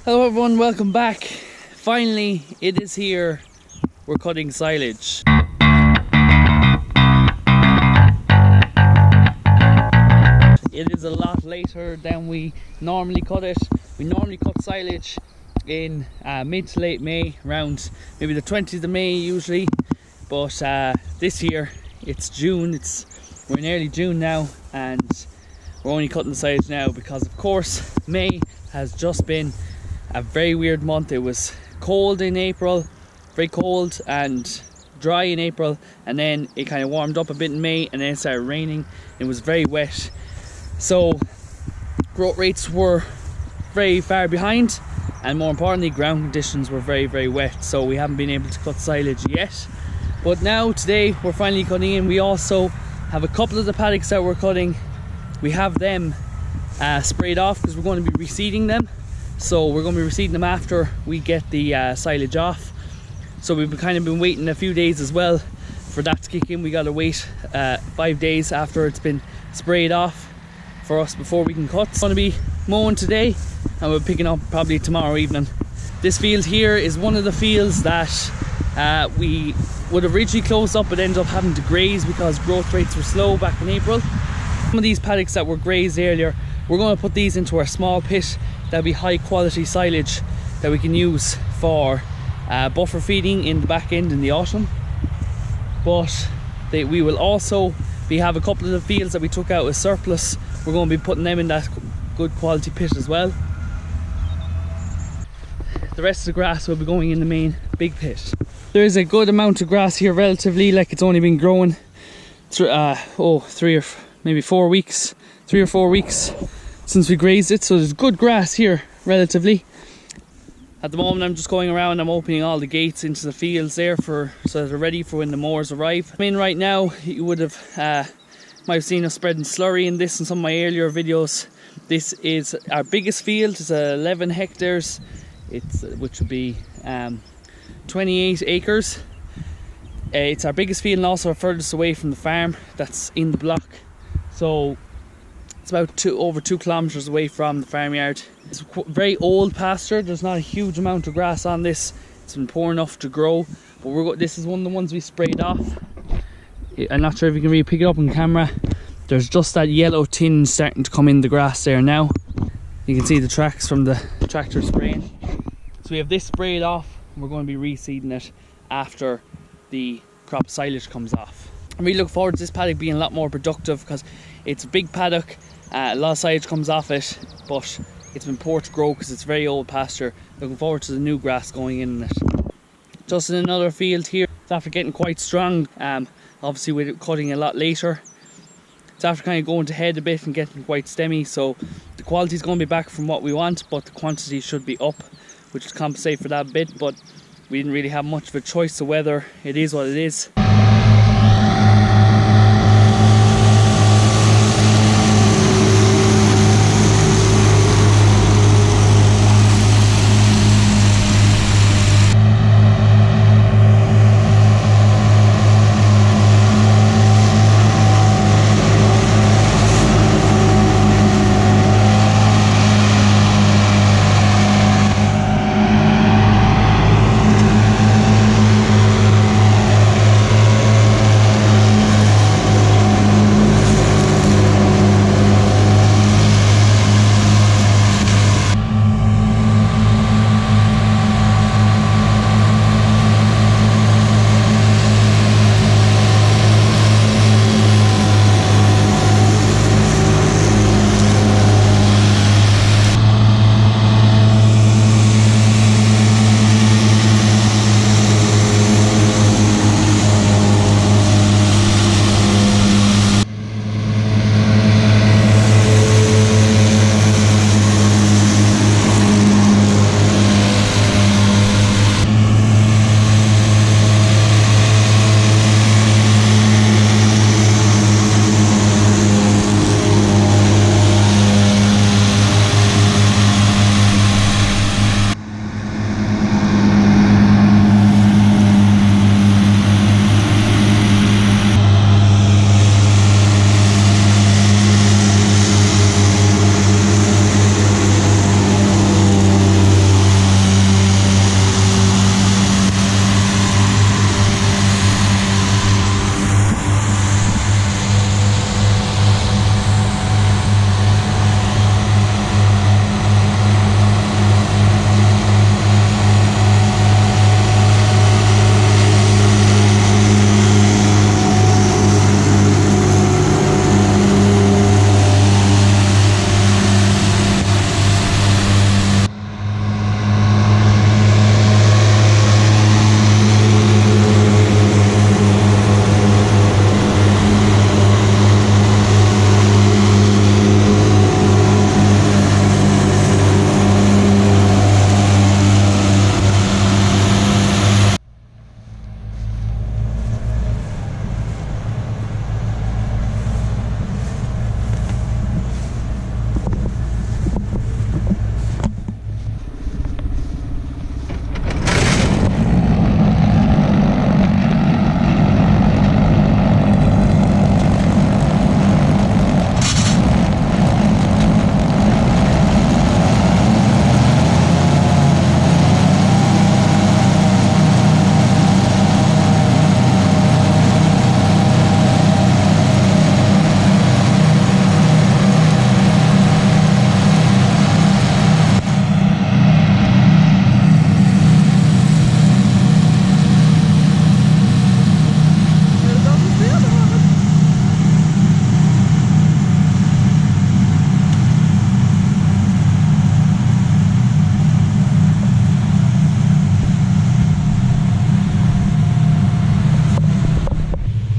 Hello everyone, welcome back. Finally, it is here. We're cutting silage. It is a lot later than we normally cut it. We normally cut silage in mid to late May, around maybe the 20th of May usually. But this year, it's June, we're in early June now, and we're only cutting the silage now because of course May has just been a very weird month. It was cold in April, very cold and dry in April, and then it kind of warmed up a bit in May, and then it started raining. It was very wet, so growth rates were very far behind, and more importantly ground conditions were very wet, so we haven't been able to cut silage yet. But now today we're finally cutting in. We also have a couple of the paddocks that we're cutting. We have them sprayed off because we're going to be reseeding them. So we're going to be reseeding them after we get the silage off. So we've kind of been waiting a few days as well for that to kick in. We got to wait 5 days after it's been sprayed off for us before we can cut. It's going to be mowing today, and we're picking up probably tomorrow evening. This field here is one of the fields that we would have originally closed up but ended up having to graze because growth rates were slow back in April. Some of these paddocks that were grazed earlier, we're going to put these into our small pit. That'll be high quality silage that we can use for buffer feeding in the back end in the autumn. But we will also have a couple of the fields that we took out as surplus. We're going to be putting them in that good quality pit as well. The rest of the grass will be going in the main big pit. There is a good amount of grass here relatively, like it's only been growing 3 or maybe 4 weeks, 3 or 4 weeks since we grazed it, so there's good grass here relatively. At the moment I'm just going around, I'm opening all the gates into the fields there so that they're ready for when the mowers arrive. I'm in right now. You would have might have seen us spreading slurry in this in some of my earlier videos. This is our biggest field. It's 11 hectares, which would be 28 acres. It's our biggest field and also our furthest away from the farm that's in the block. So it's about over 2 kilometers away from the farmyard. It's a very old pasture. There's not a huge amount of grass on this. It's been poor enough to grow, but this is one of the ones we sprayed off. I'm not sure if you can really pick it up on camera. There's just that yellow tinge starting to come in the grass there now. You can see the tracks from the tractor spraying. So we have this sprayed off, and we're going to be reseeding it after the crop silage comes off. I'm really looking forward to this paddock being a lot more productive because it's a big paddock. A lot of silage comes off it, but it's been poor to grow because it's very old pasture. Looking forward to the new grass going in it. Just in another field here, it's after getting quite strong. Obviously we're cutting a lot later. It's after kind of going to head a bit and getting quite stemmy, so the quality is going to be back from what we want, but the quantity should be up, which will compensate for that bit. But we didn't really have much of a choice, so whether it is what it is.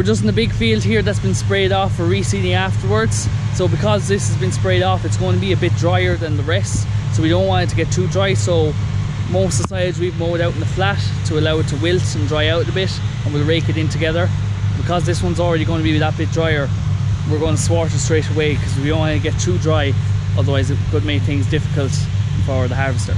We're just in a big field here that's been sprayed off for reseeding afterwards. So because this has been sprayed off, it's going to be a bit drier than the rest. So we don't want it to get too dry. So most of the silage we've mowed out in the flat to allow it to wilt and dry out a bit, and we'll rake it in together. Because this one's already going to be that bit drier, we're going to swart it straight away because we don't want to get too dry, otherwise it could make things difficult for the harvester.